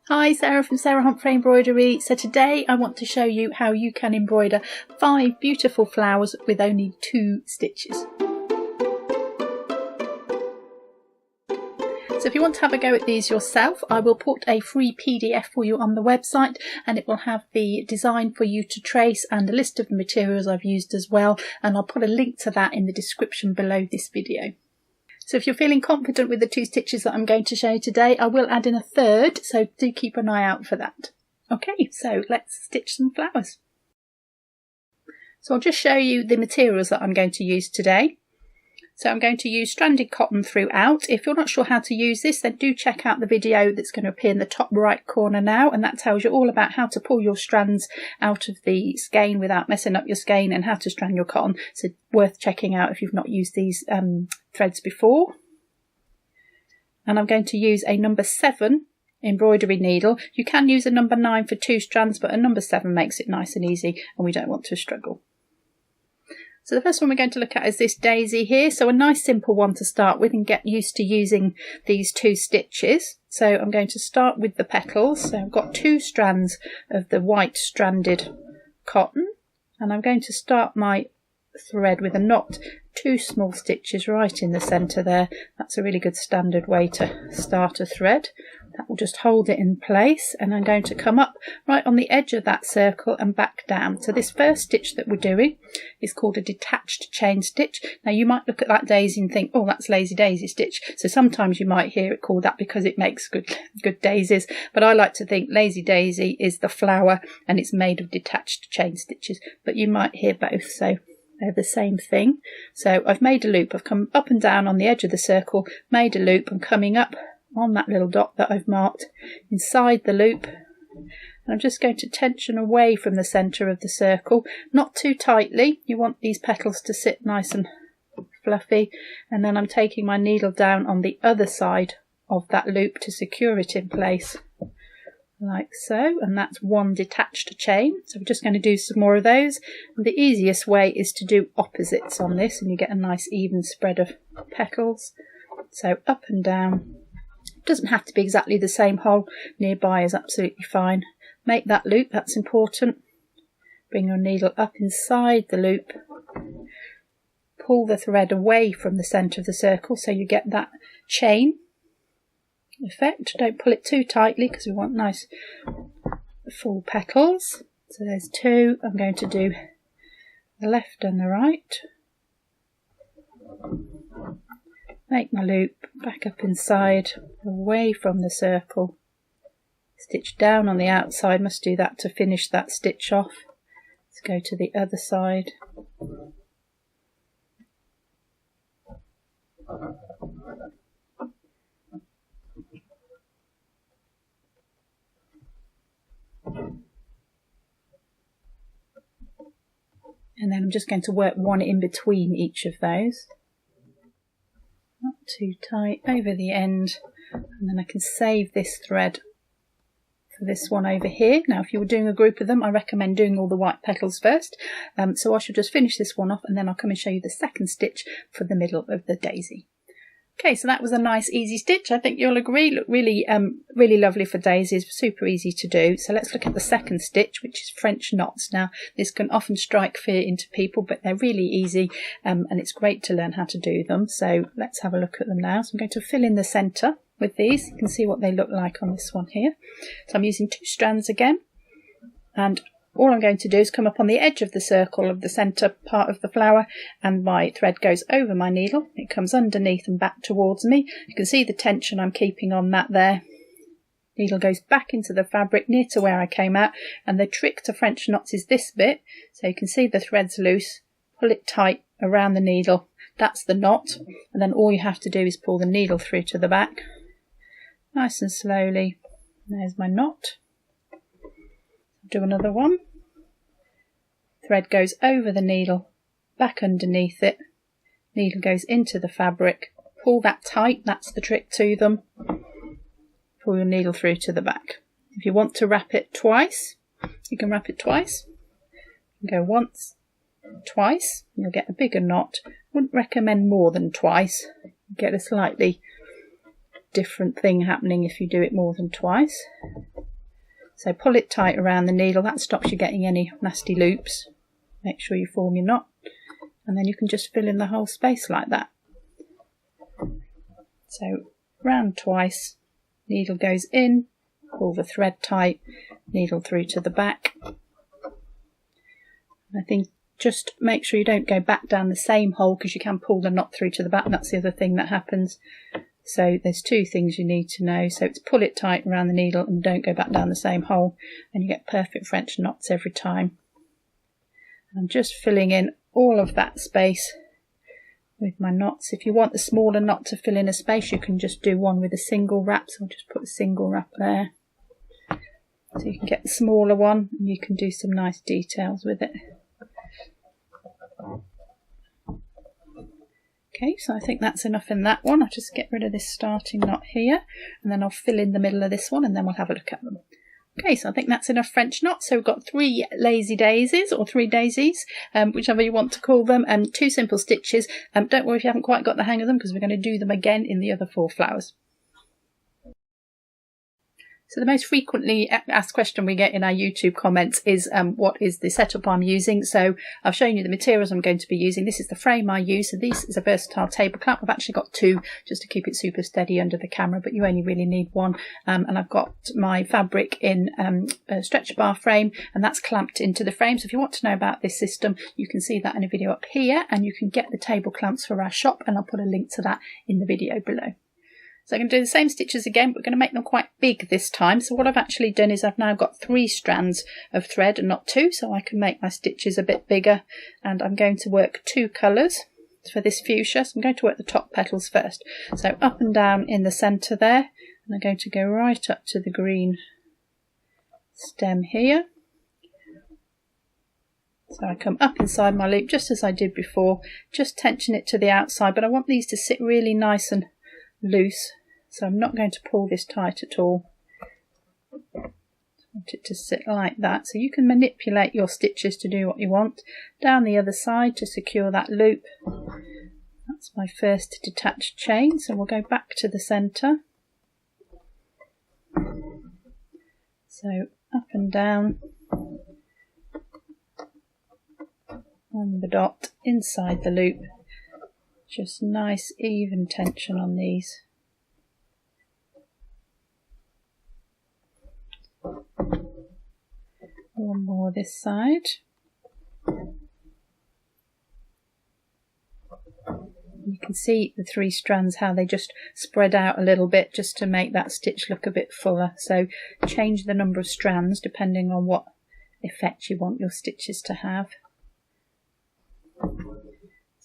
Hi, Sarah from Sarah Homfray Embroidery. So today I want to show you how you can embroider 5 beautiful flowers with only 2 stitches. So if you want to have a go at these yourself, I will put a free PDF for you on the website, and it will have the design for you to trace and a list of the materials I've used as well, and I'll put a link to that in the description below this video. So if you're feeling confident with the 2 stitches that I'm going to show you today, I will add in a third, so do keep an eye out for that. Okay, so let's stitch some flowers. So I'll just show you the materials that I'm going to use today. So I'm going to use stranded cotton throughout. If you're not sure how to use this, then do check out the video that's going to appear in the top right corner now, and that tells you all about how to pull your strands out of the skein without messing up your skein and how to strand your cotton. So worth checking out if you've not used these threads before. And I'm going to use a number 7 embroidery needle. You can use a number 9 for 2 strands, but a number 7 makes it nice and easy and we don't want to struggle. So the first one we're going to look at is this daisy here. So a nice simple one to start with and get used to using these 2 stitches. So I'm going to start with the petals. So I've got 2 strands of the white stranded cotton, and I'm going to start my thread with a knot, 2 small stitches right in the centre there. That's a really good standard way to start a thread. That will just hold it in place, and I'm going to come up right on the edge of that circle and back down. So this first stitch that we're doing is called a detached chain stitch. Now you might look at that daisy and think, oh, that's lazy daisy stitch. So sometimes you might hear it called that because it makes good daisies, but I like to think lazy daisy is the flower and it's made of detached chain stitches, but you might hear both, so they're the same thing. So I've made a loop, I've come up and down on the edge of the circle, made a loop, and coming up on that little dot that I've marked inside the loop, and I'm just going to tension away from the centre of the circle, not too tightly. You want these petals to sit nice and fluffy, and then I'm taking my needle down on the other side of that loop to secure it in place like so, and that's 1 detached chain. So we're just going to do some more of those, and the easiest way is to do opposites on this and you get a nice even spread of petals. So up and down. Doesn't have to be exactly the same hole, nearby is absolutely fine. Make that loop, that's important. Bring your needle up inside the loop. Pull the thread away from the centre of the circle so you get that chain effect. Don't pull it too tightly because we want nice full petals. So there's 2. I'm going to do the left and the right. Make my loop, back up inside, away from the circle, stitch down on the outside, must do that to finish that stitch off. Let's go to the other side. And then I'm just going to work 1 in between each of those. Not too tight, over the end, and then I can save this thread for this one over here. Now if you were doing a group of them, I recommend doing all the white petals first, so I should just finish this one off and then I'll come and show you the second stitch for the middle of the daisy. Okay, so that was a nice easy stitch. I think you'll agree, look really lovely for daisies, super easy to do. So let's look at the second stitch, which is French knots. Now this can often strike fear into people, but they're really easy, and it's great to learn how to do them. So let's have a look at them now. So I'm going to fill in the centre with these. You can see what they look like on this one here. So I'm using 2 strands again, and all I'm going to do is come up on the edge of the circle of the centre part of the flower, and my thread goes over my needle. It comes underneath and back towards me. You can see the tension I'm keeping on that there. Needle goes back into the fabric near to where I came out, and the trick to French knots is this bit. So you can see the thread's loose, pull it tight around the needle. That's the knot, and then all you have to do is pull the needle through to the back. Nice and slowly. There's my knot. Do another one. Thread goes over the needle, back underneath it, needle goes into the fabric, pull that tight, that's the trick to them. Pull your needle through to the back. If you want to wrap it twice, you can wrap it twice. Go once, twice, you'll get a bigger knot. Wouldn't recommend more than twice. You get a slightly different thing happening if you do it more than twice. So pull it tight around the needle, that stops you getting any nasty loops. Make sure you form your knot, and then you can just fill in the whole space like that. So round twice, needle goes in, pull the thread tight, needle through to the back. I think just make sure you don't go back down the same hole, because you can pull the knot through to the back. That's the other thing that happens. So there's two things you need to know. So it's pull it tight around the needle and don't go back down the same hole, and you get perfect French knots every time. I'm just filling in all of that space with my knots. If you want the smaller knot to fill in a space, you can just do one with a single wrap. So I'll just put a single wrap there. So you can get the smaller one and you can do some nice details with it. Okay, so I think that's enough in that one. I'll just get rid of this starting knot here, and then I'll fill in the middle of this one, and then we'll have a look at them. Okay, so I think that's enough French knots. So we've got 3 lazy daisies, or 3 daisies, whichever you want to call them, and 2 simple stitches. Don't worry if you haven't quite got the hang of them, because we're going to do them again in the other 4 flowers. So the most frequently asked question we get in our YouTube comments is what is the setup I'm using. So I've shown you the materials I'm going to be using. This is the frame I use. So this is a versatile table clamp. I've actually got 2 just to keep it super steady under the camera, but you only really need 1. And I've got my fabric in a stretch bar frame, and that's clamped into the frame. So if you want to know about this system, you can see that in a video up here, and you can get the table clamps for our shop, and I'll put a link to that in the video below. So I'm going to do the same stitches again, but we're going to make them quite big this time. So what I've actually done is I've now got 3 strands of thread and not 2, so I can make my stitches a bit bigger. And I'm going to work 2 colours for this fuchsia. So I'm going to work the top petals first. So up and down in the centre there, and I'm going to go right up to the green stem here. So I come up inside my loop just as I did before, just tension it to the outside, but I want these to sit really nice and loose, so I'm not going to pull this tight at all. I want it to sit like that, so you can manipulate your stitches to do what you want. Down the other side to secure that loop. That's my first detached chain, so we'll go back to the centre. So up and down on the dot inside the loop. Just nice even tension on these. One more this side. You can see the 3 strands, how they just spread out a little bit just to make that stitch look a bit fuller. So change the number of strands depending on what effect you want your stitches to have.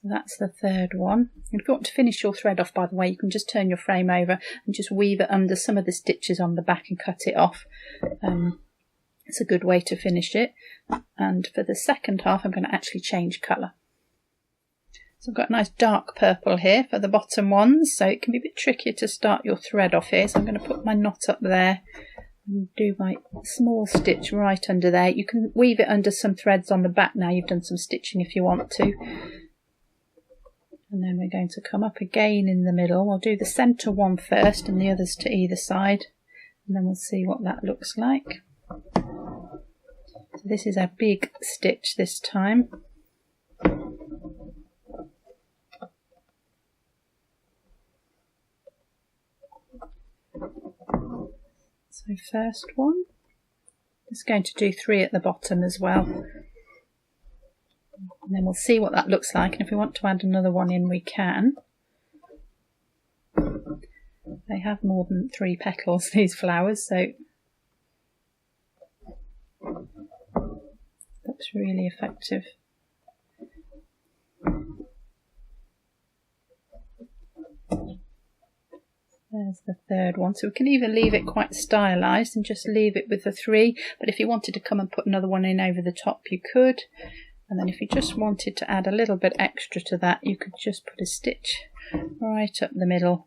So that's the 3rd one. And if you want to finish your thread off, by the way, you can just turn your frame over and just weave it under some of the stitches on the back and cut it off. It's a good way to finish it. And for the second half, I'm going to actually change colour. So I've got a nice dark purple here for the bottom ones, so it can be a bit trickier to start your thread off here. So I'm going to put my knot up there and do my small stitch right under there. You can weave it under some threads on the back now you've done some stitching if you want to. And then we're going to come up again in the middle. I'll do the centre one first and the others to either side, and then we'll see what that looks like. So this is a big stitch this time. So first one, just going to do 3 at the bottom as well. And then we'll see what that looks like, and if we want to add another one in we can. They have more than 3 petals, these flowers, so looks really effective. There's the 3rd one, so we can either leave it quite stylised and just leave it with the 3, but if you wanted to come and put another one in over the top you could. And then if you just wanted to add a little bit extra to that, you could just put a stitch right up the middle,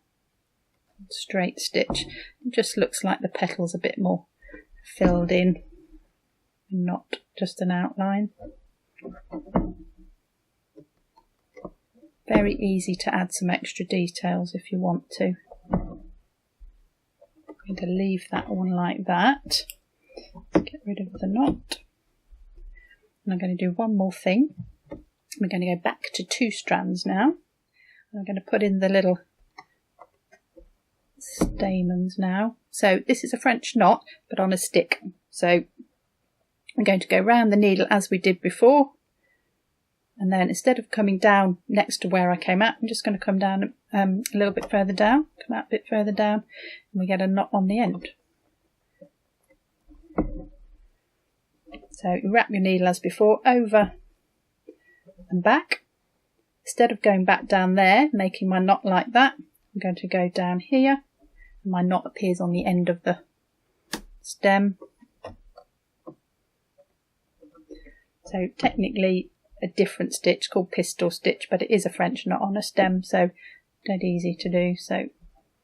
straight stitch. It just looks like the petal's a bit more filled in, not just an outline. Very easy to add some extra details if you want to. I'm going to leave that one like that. Get rid of the knot. And I'm going to do one more thing. We're going to go back to 2 strands now. I'm going to put in the little stamens now. So this is a French knot, but on a stick. So I'm going to go round the needle as we did before. And then instead of coming down next to where I came out, I'm just going to come down a little bit further down, come out a bit further down, and we get a knot on the end. So you wrap your needle as before, over and back. Instead of going back down there, making my knot like that, I'm going to go down here, and my knot appears on the end of the stem. So technically a different stitch called pistol stitch, but it is a French knot on a stem, so dead easy to do. So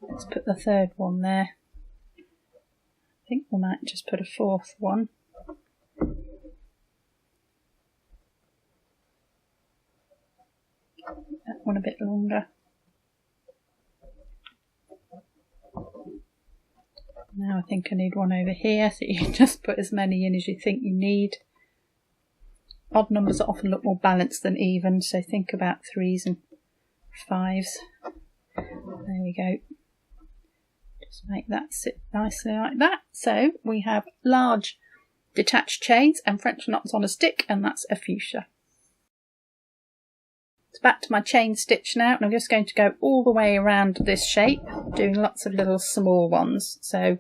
let's put the 3rd one there. I think we might just put a 4th one. That one a bit longer. Now I think I need one over here, so you can just put as many in as you think you need. Odd numbers often look more balanced than even, so think about 3s and 5s. There we go. Just make that sit nicely like that. So we have large detached chains and French knots on a stick, and that's a fuchsia. So back to my chain stitch now, and I'm just going to go all the way around this shape, doing lots of little small ones. So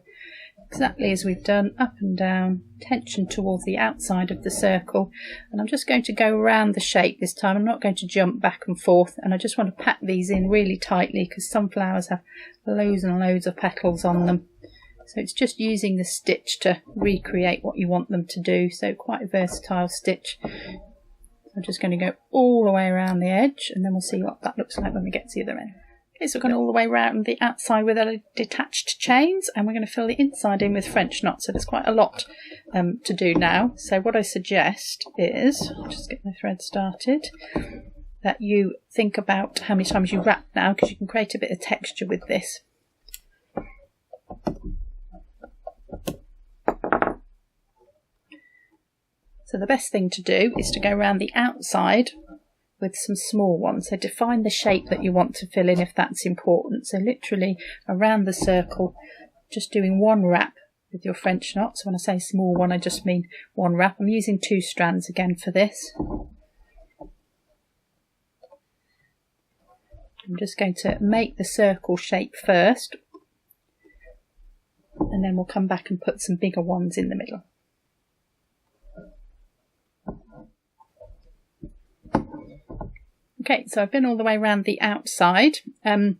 exactly as we've done, up and down, tension towards the outside of the circle, and I'm just going to go around the shape this time. I'm not going to jump back and forth, and I just want to pack these in really tightly because some flowers have loads and loads of petals on them. So it's just using the stitch to recreate what you want them to do, so quite a versatile stitch. I'm just going to go all the way around the edge, and then we'll see what that looks like when we get to the other end. Okay, so we're going all the way around the outside with our detached chains, and we're going to fill the inside in with French knots. So there's quite a lot to do now. So what I suggest is, I'll just get my thread started, that you think about how many times you wrap now, because you can create a bit of texture with this. So the best thing to do is to go around the outside with some small ones. So define the shape that you want to fill in if that's important. So literally around the circle, just doing one wrap with your French knot. So when I say small one, I just mean one wrap. I'm using 2 strands again for this. I'm just going to make the circle shape first, and then we'll come back and put some bigger ones in the middle. Okay, so I've been all the way around the outside. I'm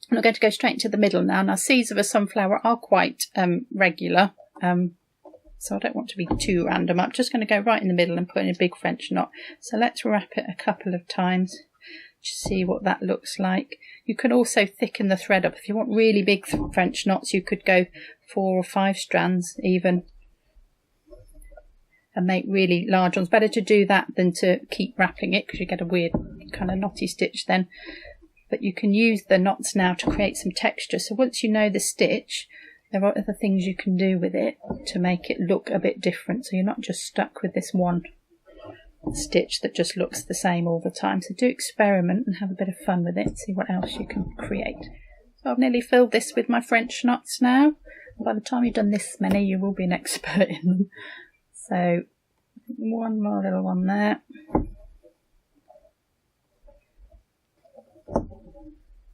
going to go straight into the middle now. Now, seeds of a sunflower are quite regular, so I don't want to be too random. I'm just going to go right in the middle and put in a big French knot. So let's wrap it a couple of times to see what that looks like. You can also thicken the thread up. If you want really big French knots, you could go 4 or 5 strands even, and make really large ones. Better to do that than to keep wrapping it, because you get a weird kind of knotty stitch then. But you can use the knots now to create some texture. So once you know the stitch, there are other things you can do with it to make it look a bit different, so you're not just stuck with this one stitch that just looks the same all the time. So do experiment and have a bit of fun with it, see what else you can create. So I've nearly filled this with my French knots now. By the time you've done this many, you will be an expert in them. So one more little one there.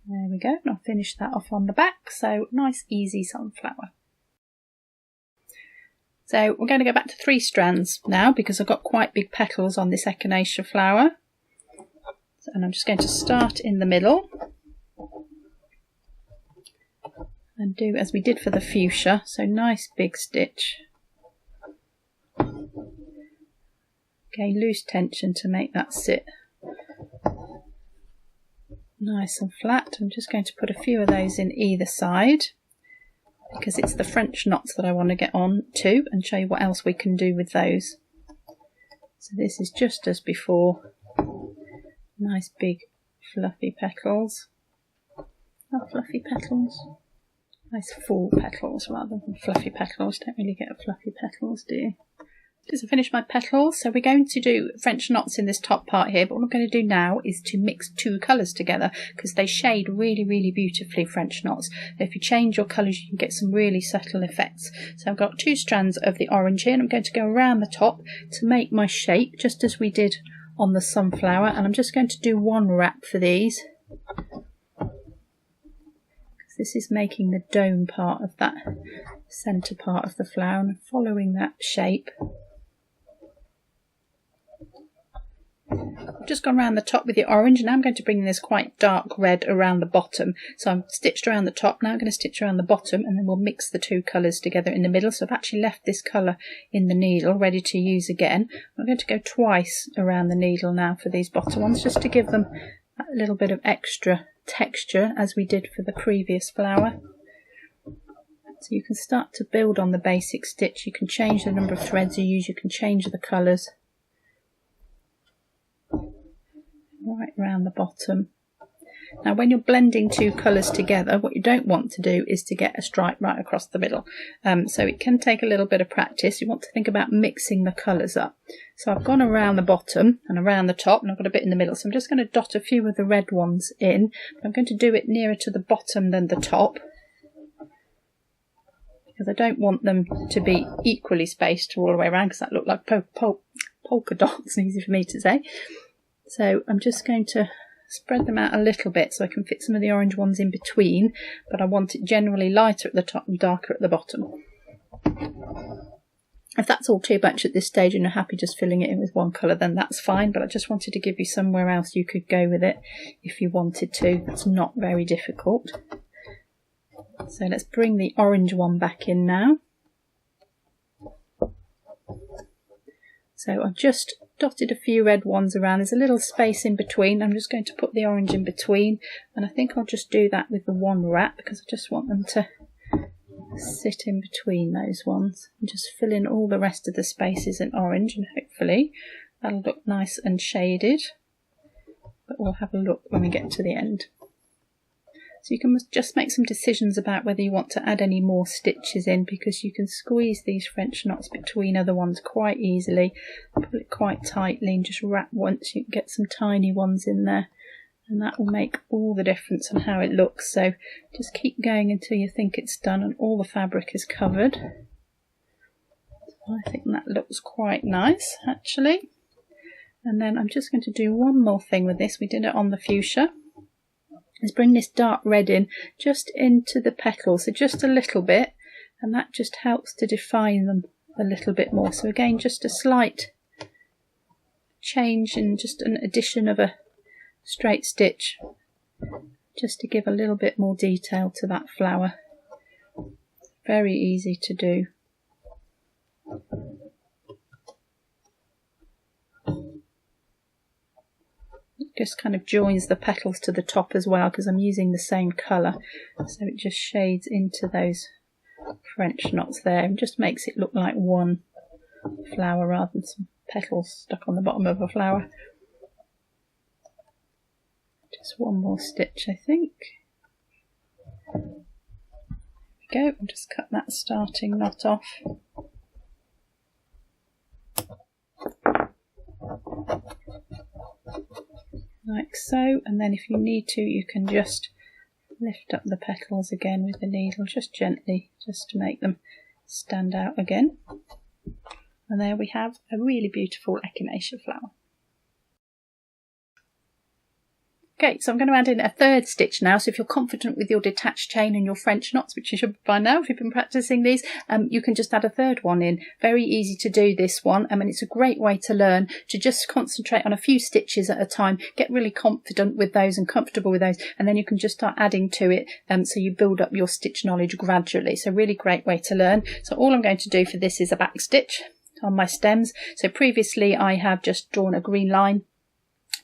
There we go, and I'll finish that off on the back. So nice easy sunflower. So we're going to go back to 3 strands now, because I've got quite big petals on this Echinacea flower. And I'm just going to start in the middle and do as we did for the fuchsia. So nice big stitch. Okay, loose tension to make that sit nice and flat. I'm just going to put a few of those in either side, because it's the French knots that I want to get on to, and show you what else we can do with those. So this is just as before. Nice big fluffy petals. Oh, fluffy petals. Nice full petals rather than fluffy petals. Don't really get fluffy petals, do you? Just to finish my petals, so we're going to do French knots in this top part here, but what I'm going to do now is to mix two colours together because they shade really, really beautifully, French knots. If you change your colours, you can get some really subtle effects. So I've got 2 strands of the orange here, and I'm going to go around the top to make my shape, just as we did on the sunflower, and I'm just going to do 1 wrap for these. This is making the dome part of that centre part of the flower, and following that shape. I've just gone around the top with the orange, and now I'm going to bring this quite dark red around the bottom. So I've stitched around the top, now I'm going to stitch around the bottom, and then we'll mix the 2 colours together in the middle. So I've actually left this colour in the needle ready to use again. I'm going to go twice around the needle now for these bottom ones, just to give them a little bit of extra texture as we did for the previous flower. So you can start to build on the basic stitch. You can change the number of threads you use, you can change the colours. Right round the bottom. Now when you're blending 2 colours together, what you don't want to do is to get a stripe right across the middle. So it can take a little bit of practice. You want to think about mixing the colours up. So I've gone around the bottom and around the top, and I've got a bit in the middle. So I'm just going to dot a few of the red ones in. I'm going to do it nearer to the bottom than the top, because I don't want them to be equally spaced all the way around, because that looked like polka dots, easy for me to say. So I'm just going to spread them out a little bit so I can fit some of the orange ones in between, but I want it generally lighter at the top and darker at the bottom. If that's all too much at this stage and you're happy just filling it in with 1 colour, then that's fine, but I just wanted to give you somewhere else you could go with it if you wanted to. That's not very difficult. So let's bring the orange one back in now. So I've just dotted a few red ones around. There's a little space in between. I'm just going to put the orange in between, and I think I'll just do that with the 1 wrap because I just want them to sit in between those ones, and just fill in all the rest of the spaces in orange, and hopefully that'll look nice and shaded, but we'll have a look when we get to the end. So you can just make some decisions about whether you want to add any more stitches in, because you can squeeze these French knots between other ones quite easily, pull it quite tightly and just wrap once. You can get some tiny ones in there, and that will make all the difference on how it looks. So just keep going until you think it's done and all the fabric is covered. I think that looks quite nice actually. And then I'm just going to do one more thing with this. We did it on the fuchsia. Is bring this dark red in just into the petals, so just a little bit, and that just helps to define them a little bit more. So again, just a slight change and just an addition of a straight stitch, just to give a little bit more detail to that flower. Very easy to do. Just kind of joins the petals to the top as well, because I'm using the same colour, so it just shades into those French knots there and just makes it look like one flower rather than some petals stuck on the bottom of a flower. Just one more stitch, I think. There we go. I'll just cut that starting knot off. Like so, and then if you need to, you can just lift up the petals again with the needle, just gently, just to make them stand out again. And there we have a really beautiful echinacea flower. Okay, so I'm going to add in a 3rd stitch now. So if you're confident with your detached chain and your French knots, which you should be by now if you've been practicing these, you can just add a 3rd one in. Very easy to do this one. I mean, it's a great way to learn to just concentrate on a few stitches at a time, get really confident with those and comfortable with those, and then you can just start adding to it, so you build up your stitch knowledge gradually. So really great way to learn. So all I'm going to do for this is a back stitch on my stems. So previously I have just drawn a green line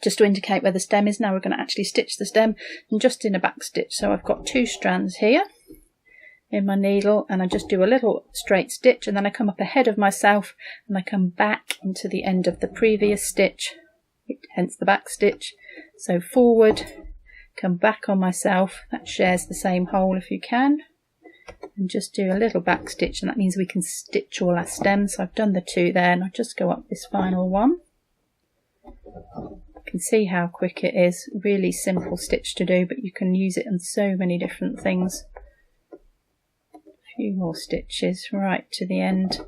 just to indicate where the stem is. Now we're going to actually stitch the stem, and just in a back stitch. So I've got 2 strands here in my needle, and I just do a little straight stitch, and then I come up ahead of myself and I come back into the end of the previous stitch, hence the back stitch. So forward, come back on myself, that shares the same hole if you can, and just do a little back stitch, and that means we can stitch all our stems. So I've done the 2 there, and I'll just go up this final one. You can see how quick it is. Really simple stitch to do, but you can use it on so many different things. A few more stitches right to the end.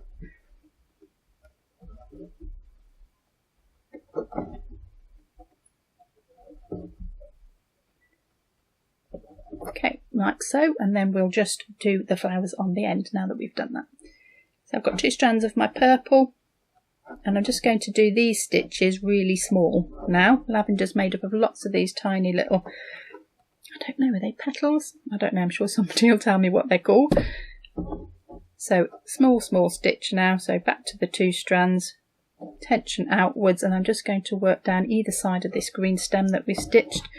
Okay, like so, and then we'll just do the flowers on the end now that we've done that. So I've got 2 strands of my purple, and I'm just going to do these stitches really small now. Lavender's made up of lots of these tiny little, I don't know, are they petals? I don't know, I'm sure somebody will tell me what they're called. So small stitch now, so back to the 2 strands, tension outwards, and I'm just going to work down either side of this green stem that we've stitched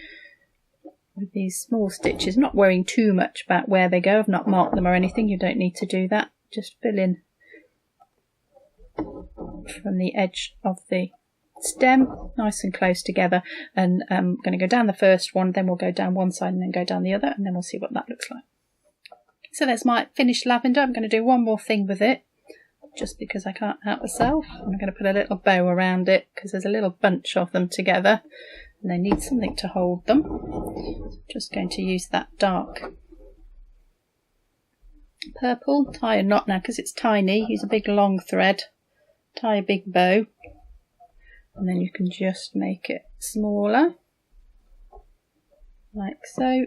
with these small stitches, not worrying too much about where they go. I've not marked them or anything, you don't need to do that. Just fill in from the edge of the stem, nice and close together, and I'm going to go down the first one, then we'll go down one side and then go down the other, and then we'll see what that looks like. So there's my finished lavender. I'm going to do one more thing with it, just because I can't help myself. I'm going to put a little bow around it, because there's a little bunch of them together, and they need something to hold them. Just going to use that dark purple, tie a knot now because it's tiny, use a big long thread, tie a big bow, and then you can just make it smaller, like so.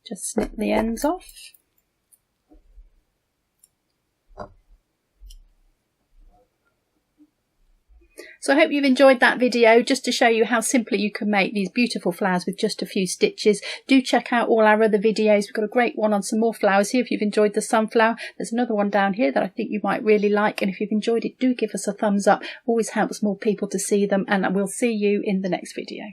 Just snip the ends off. So I hope you've enjoyed that video, just to show you how simply you can make these beautiful flowers with just a few stitches. Do check out all our other videos. We've got a great one on some more flowers here if you've enjoyed the sunflower. There's another one down here that I think you might really like, and if you've enjoyed it, do give us a thumbs up. Always helps more people to see them, and we'll see you in the next video.